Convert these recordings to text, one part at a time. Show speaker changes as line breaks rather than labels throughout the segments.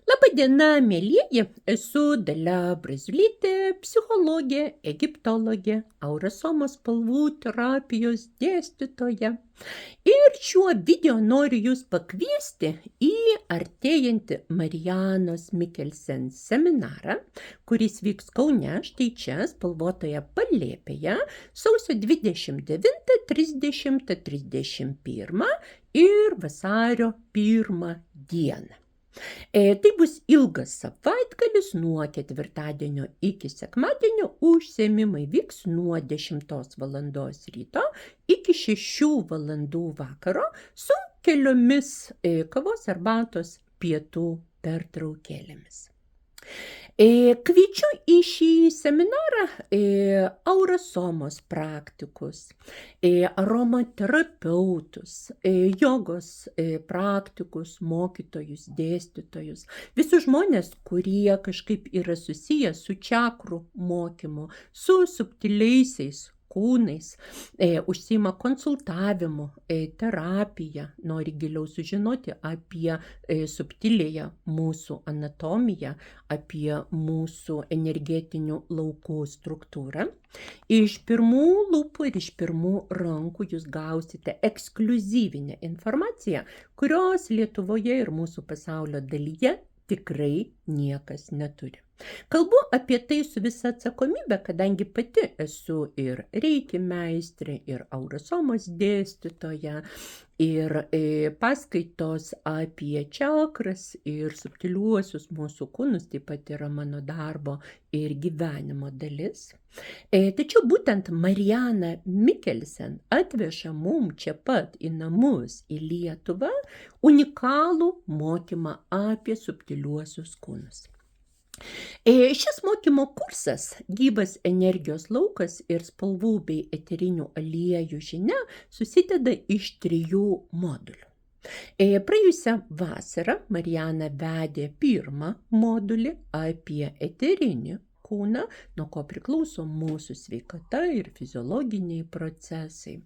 Labadiena, mielieji, esu Dalia Braziulytė, psichologė, egiptologė, aurasomos spalvų terapijos dėstytoja. Ir šiuo video noriu jūs pakviesti į artėjantį Marianos Mikkelsen seminarą, kuris vyks Kaune, štai čia, spalvotoje palėpėje, sausio 29, 30, 31 ir vasario 1 dieną. Tai bus ilgas savaitgalis nuo ketvirtadienio iki sekmadienio. Užsiėmimai vyks nuo 10 valandos ryto iki 6 valandų vakaro su keliomis kavos, arbatos, pietų pertraukėlėmis. Kviečiu į šį seminarą aurasomos praktikus, aromaterapeutus, jogos praktikus, mokytojus, dėstytojus, visus žmonės, kurie kažkaip yra susiję su čakrų mokymu, su subtiliaisiais kūnais, užsiima konsultavimu, terapija, nori giliau sužinoti apie subtilėją mūsų anatomiją, apie mūsų energetinių laukų struktūrą. Iš pirmų lūpų ir iš pirmų rankų jūs gausite ekskliuzyvinę informaciją, kurios Lietuvoje ir mūsų pasaulio dalyje tikrai niekas neturi. Kalbu apie tai su visa atsakomybė, kadangi pati esu ir reiki meistrė, ir aurasomos dėstytoja, ir paskaitos apie čakras ir subtiliuosius mūsų kūnus taip pat yra mano darbo ir gyvenimo dalis. Tačiau būtent Mariana Mikkelsen atveža mum čia pat į namus, į Lietuvą, unikalų mokymą apie subtiliuosius kūnus. Šis mokymo kursas, gyvas energijos laukas ir spalvų bei eterinių aliejų žinia, susideda iš 3 modulių. Praėjusią vasarą Mariana vedė 1 modulį apie eterinį kūną, nuo ko priklauso mūsų sveikata ir fiziologiniai procesai.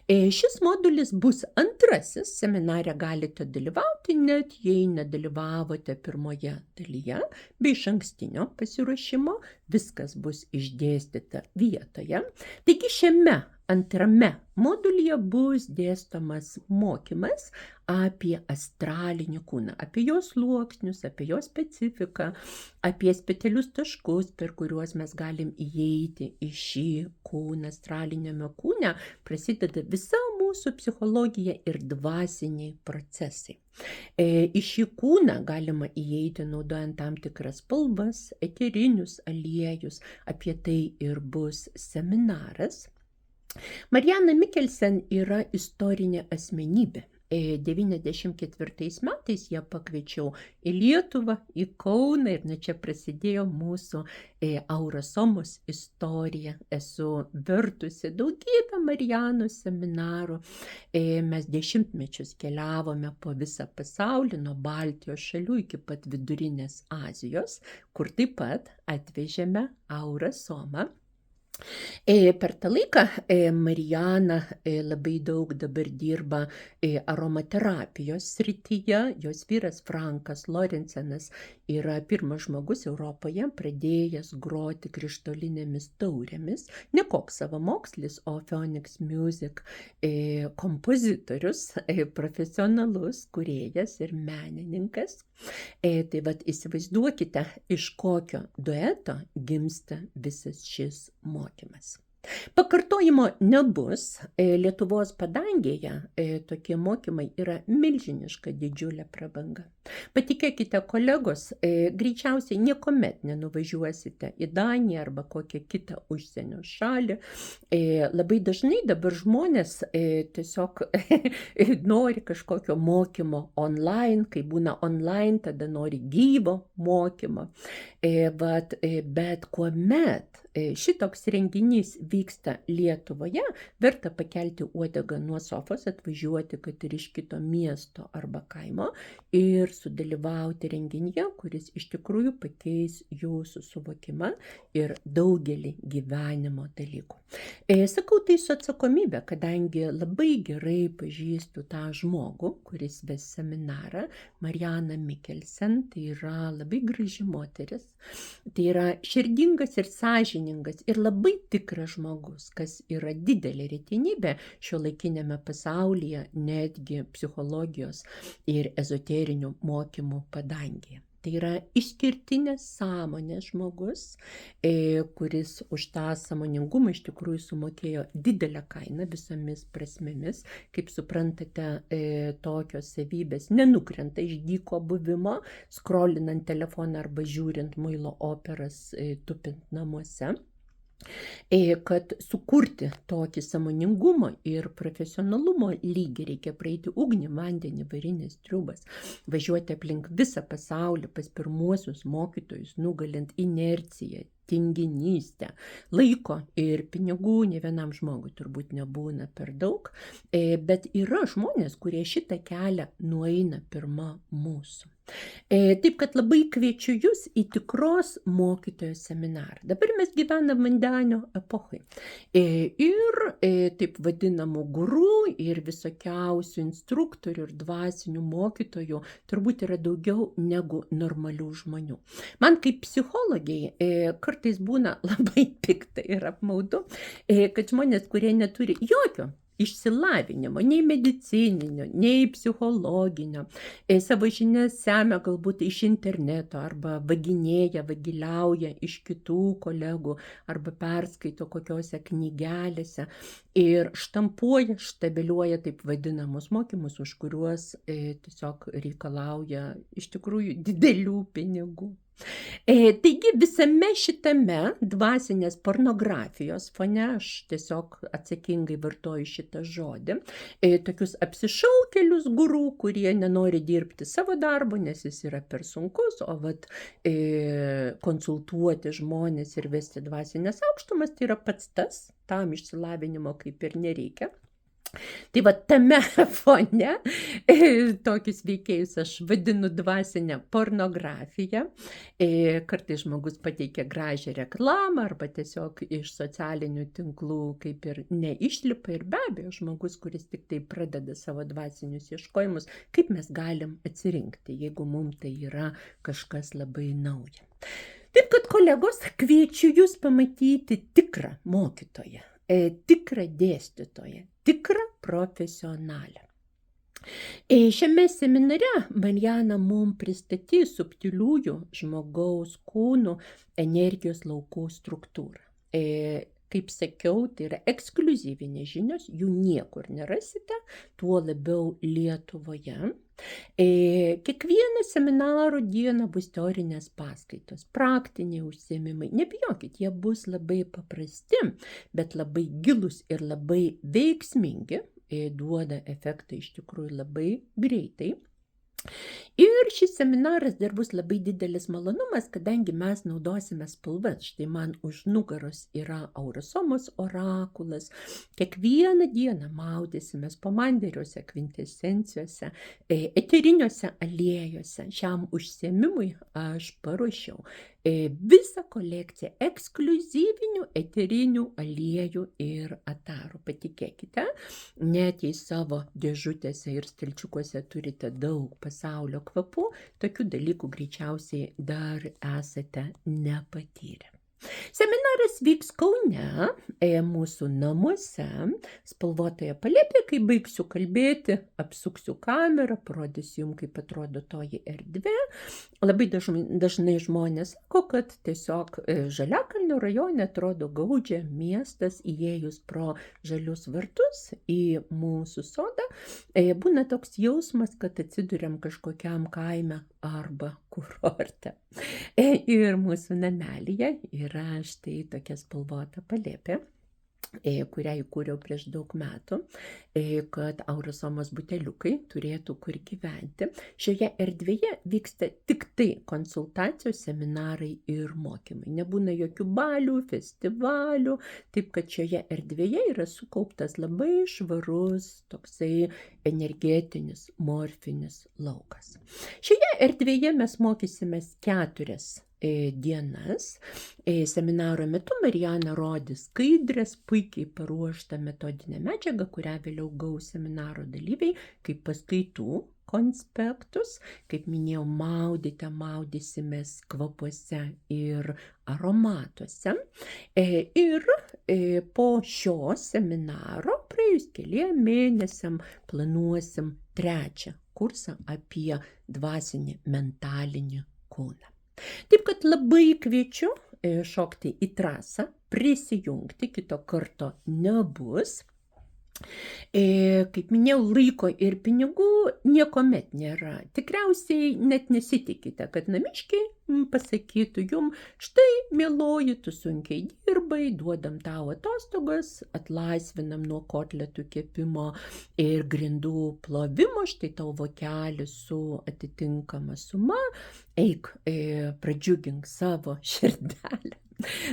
Šis modulis bus 2, seminare galite dalyvauti, net jei nedalyvavote pirmoje dalyje, bei išankstinio pasiruošimo, viskas bus išdėstyta vietoje. Taigi šiame 2 modulyje bus dėstomas mokymas apie astralinį kūną, apie jo sluoksnius, apie jo specifiką, apie specialius taškus, per kuriuos mes galim įeiti į šį kūną. Astraliniame kūne prasideda visa mūsų psichologija ir dvasiniai procesai. Į šį kūną galima įeiti naudojant tam tikras spalvas, eterinius aliejus, apie tai ir bus seminaras. Mariana Mikkelsen yra istorinė asmenybė. 94 metais ją pakviečiau į Lietuvą, į Kauną ir čia prasidėjo mūsų aurasomos istorija. Esu vertusi daugybę Marianos seminarų. Mes 10 mečius keliavome po visą pasaulį, nuo Baltijos šalių iki pat Vidurinės Azijos, kur taip pat atvežėme aurasomą. Per tą laiką Mariana labai daug dabar dirba aromaterapijos srityje. Jos vyras Frankas Lorencenas yra pirmas žmogus Europoje pradėjęs groti krištolinėmis taurėmis. Ne koks savamokslis, o Phoenix Music kompozitorius, profesionalus kūrėjas ir menininkas. Tai vat įsivaizduokite, iš kokio dueto gimsta visas šis mokymas. Pakartojimo nebus. Lietuvos padangėje tokie mokymai yra milžiniška didžiulė prabanga. Patikėkite, kolegos, greičiausiai niekuomet nenuvažiuosite į Daniją arba kokią kitą užsienio šalį. Labai dažnai dabar žmonės tiesiog nori kažkokio mokymo online, kai būna online, tada nori gyvo mokymo. Bet kuomet šitoks renginys vyksta Lietuvoje, verta pakelti uodegą nuo sofos, atvažiuoti, kad ir iš kito miesto arba kaimo, ir sudalyvauti renginyje, kuris iš tikrųjų pakeis jūsų suvokimą ir daugelį gyvenimo dalykų. Sakau tai su atsakomybė, kadangi labai gerai pažįstu tą žmogų, kuris ves seminarą, Mariana Mikkelsen. Tai yra labai graži moteris, tai yra širdingas ir sąžiningas ir labai tikras žmogus, kas yra didelė retenybė šiuolaikiniame pasaulyje, netgi psichologijos ir ezoterinių mokymų padangėje. Tai yra išskirtinės sąmonės žmogus, kuris už tą sąmoningumą iš tikrųjų sumokėjo didelę kainą visomis prasmėmis. Kaip suprantate, tokios savybės nenukrenta iš dyko buvimo, skrolinant telefoną arba žiūrint muilo operas, tupint namuose. Kad sukurti tokį sąmoningumo ir profesionalumo lygį reikia praeiti ugnį, vandenį, varinės triūbas, važiuoti aplink visą pasaulį pas pirmuosius mokytojus, nugalint inerciją, tinginystę. Laiko ir pinigų ne vienam žmogui turbūt nebūna per daug, bet yra žmonės, kurie šitą kelią nueina pirma mūsų. Taip, kad labai kviečiu jūs į tikros mokytojo seminarą. Dabar mes gyvenam vandenio epochai. Ir taip vadinamų gurų ir visokiausių instruktorių ir dvasinių mokytojų turbūt yra daugiau negu normalių žmonių. Man kaip psichologiai kartais būna labai pikta ir apmaudu, kad žmonės, kurie neturi jokio išsilavinimo, nei medicininio, nei psichologinio, savo žinias semia galbūt iš interneto arba vagiliauja iš kitų kolegų arba perskaito kokiose knygelėse ir štampuoja, štabeliuoja taip vadinamus mokymus, už kuriuos tiesiog reikalauja iš tikrųjų didelių pinigų. Taigi visame šitame dvasinės pornografijos fone, aš tiesiog atsakingai vartoju šitą žodį, tokius apsišaukėlius gurų, kurie nenori dirbti savo darbo, nes jis yra per sunkus, o konsultuoti žmonės ir vesti dvasinės aukštumas, tai yra pats tas, tam išsilavinimo kaip ir nereikia. Tai va tame fone tokius veikėjus aš vadinu dvasinę pornografiją. Kartais žmogus pateikia gražią reklamą arba tiesiog iš socialinių tinklų kaip ir neišlipa. Ir be abejo, žmogus, kuris tik tai pradeda savo dvasinius ieškojimus, kaip mes galim atsirinkti, jeigu mums tai yra kažkas labai nauja. Taip kad, kolegos, kviečiu jūs pamatyti tikrą mokytoją, tikrą dėstytoją, tikrą profesionalę. Šiame seminare Mariana mums pristatys subtiliųjų žmogaus kūnų energijos laukų struktūrą. Kaip sakiau, tai yra ekskliuzyvinės žinios, jų niekur nerasite, tuo labiau Lietuvoje. Kiekvieną seminaro dieną bus teorinės paskaitos, praktiniai užsiėmimai. Nebijokit, jie bus labai paprasti, bet labai gilus ir labai veiksmingi, duoda efektą iš tikrųjų labai greitai. Ir šis seminaras dar bus labai didelis malonumas, kadangi mes naudosime spalvas. Štai man už nugaros yra Aurosomos orakulas. Kiekvieną dieną maudysimės pomanderiuose, kvintesencijose, eteriniuose aliejose. Šiam užsiėmimui aš paruošiau visą kolekciją ekskliuzyvinių eterinių aliejų ir atarų. Patikėkite, net jei savo dėžutėse ir stalčiukuose turite daug pasaulio kvapų, tokių dalykų greičiausiai dar esate nepatyrę. Seminaras vyks Kaune, mūsų namuose, spalvotoje palėpėje. Kai baigsiu kalbėti, apsuksiu kamerą, parodysiu jums, kaip atrodo toji erdvė. Labai dažnai žmonės sako, kad tiesiog Žaliakalnio rajone atrodo gaudžia miestas, įėjus pro žalius vartus į mūsų sodą. Būna toks jausmas, kad atsiduriam kažkokiam kaime arba kurorte. Ir mūsų namelyje yra štai tokia spalvota palėpė. kurią įkūriau prieš daug metų, kad Aurosomos buteliukai turėtų kur gyventi. Šioje erdvėje vyksta tik tai konsultacijos, seminarai ir mokymai. Nebūna jokių balių, festivalių, taip kad šioje erdvėje yra sukauptas labai švarus, toksai energetinis, morfinis laukas. Šioje erdvėje mes mokysimės 4 dienas. Seminaro metu Marijana rodys skaidres, puikiai paruoštą metodinę medžiagą, kurią vėliau gaus seminaro dalyviai kaip paskaitų konspektus. Kaip minėjau, maudysimės kvapuose ir aromatuose. Ir po šio seminaro, praėjus keliem mėnesiam, planuosim 3 kursą apie dvasinį mentalinį kūną. Taip kad labai kviečiu šokti į trasą, prisijungti, kito karto nebus. Kaip minėjau, laiko ir pinigų niekuomet nėra. Tikriausiai net nesitikite, kad namiškiai pasakytų jum, štai, mieloji, tu sunkiai dirbai, duodam tau atostogas, atlaisvinam nuo kotletų kepimo ir grindų plovimo, štai tau vokelis su atitinkama suma, eik, pradžiugink savo širdelę.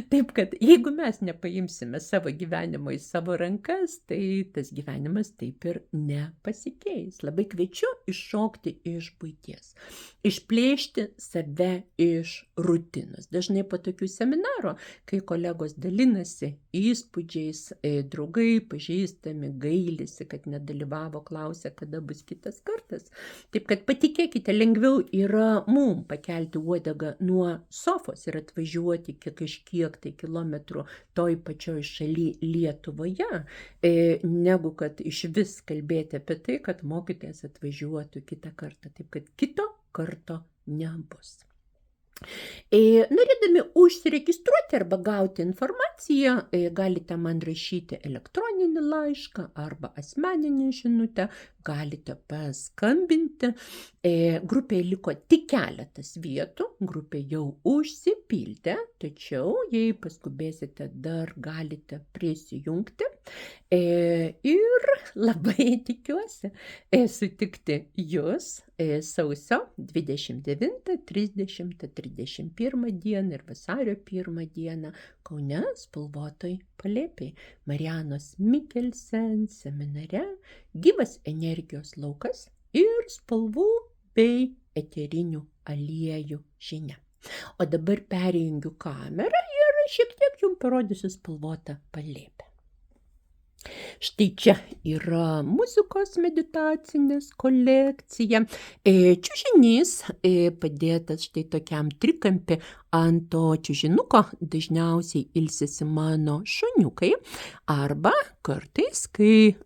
Taip kad, jeigu mes nepaimsime savo gyvenimo į savo rankas, tai tas gyvenimas taip ir nepasikeis. Labai kviečiu iššokti iš buities, išplėšti save iš rutinos. Dažnai po tokių seminarų, kai kolegos dalinasi įspūdžiais, draugai, pažįstami, gailisi, kad nedalyvavo, klausia, kada bus kitas kartas. Taip kad patikėkite, lengviau yra mum pakelti uodegą nuo sofos ir atvažiuoti kažkiek tai kilometrų toj pačioj šaly Lietuvoje, negu kad iš vis kalbėti apie tai, kad mokytojas atvažiuotų kitą kartą. Taip kad kito karto nebus. Norėdami užsiregistruoti arba gauti informaciją, galite man rašyti elektroninį laišką arba asmeninę žinutę, galite paskambinti. Grupėje liko tik keletas vietų, grupė jau užsipildė, tačiau jei paskubėsite, dar galite prisijungti. Ir labai tikiuosi sutikti jūs sausio 29, 30, 31 dieną ir vasario 1 dieną Kaune spalvotoj palėpėj Marianos Mikkelsen seminare Gyvas energijos laukas ir spalvų bei eterinių aliejų žinia. O dabar perjungiu kamerą ir šiek tiek jums parodysiu spalvotą palėpę. Štai čia yra muzikos meditacinės kolekcija. Čiužinys padėtas štai tokiam trikampį. Ant to čiužinuko dažniausiai ilsisi mano šuniukai. Arba kartais, kai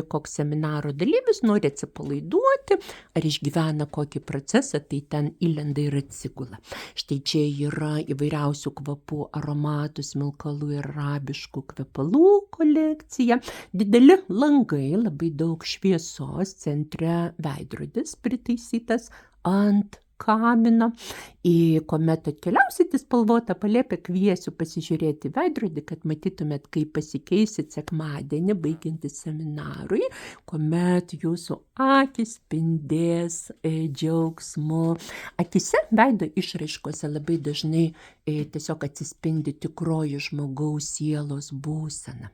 koks seminaro dalyvis nori atsipalaiduoti ar išgyvena kokį procesą, tai ten įlenda ir atsigula. Štai čia yra įvairiausių kvapų, aromatų, smilkalų ir arabiškų kvepalų kolekcija. Dideli langai, labai daug šviesos, centre veidrodis pritaisytas ant kamino. Kuomet atkeliausite spalvotą palėpę, kviesiu pasižiūrėti veidrodį, kad matytumėt, kaip pasikeisit sekmadienį baigiantis seminarui, kuomet jūsų akys spindės džiaugsmu. Akise veido išraiškose labai dažnai tiesiog atsispindi tikroji žmogaus sielos būsena.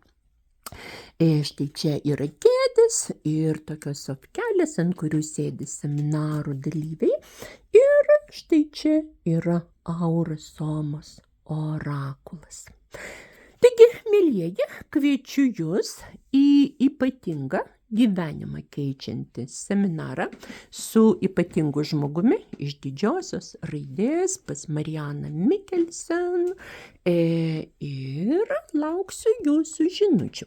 Štai čia yra kėdės ir tokios sofkelės, ant kurių sėdi seminarų dalyviai. Ir štai čia yra Aurosomos orakulas. Taigi, mielieji, kviečiu jūs į ypatingą gyvenimą keičiantį seminarą su ypatingu žmogumi iš didžiosios raidės pas Marianą Mikkelsen ir lauksiu jūsų žinučių.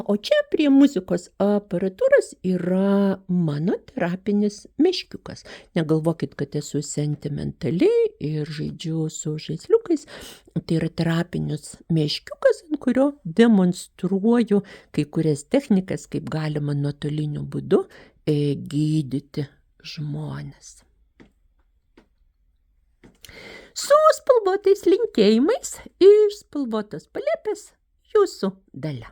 O čia prie muzikos aparatūros yra mano terapinis meškiukas. Negalvokit, kad esu sentimentali ir žaidžiu su žaisliukais. Tai yra terapinis meškiukas, ant kurio demonstruoju kai kurias technikas, kaip galima nuotoliniu būdu gydyti žmones. Su spalvotais linkėjimais iš spalvotos palėpės Jūsų Dalia.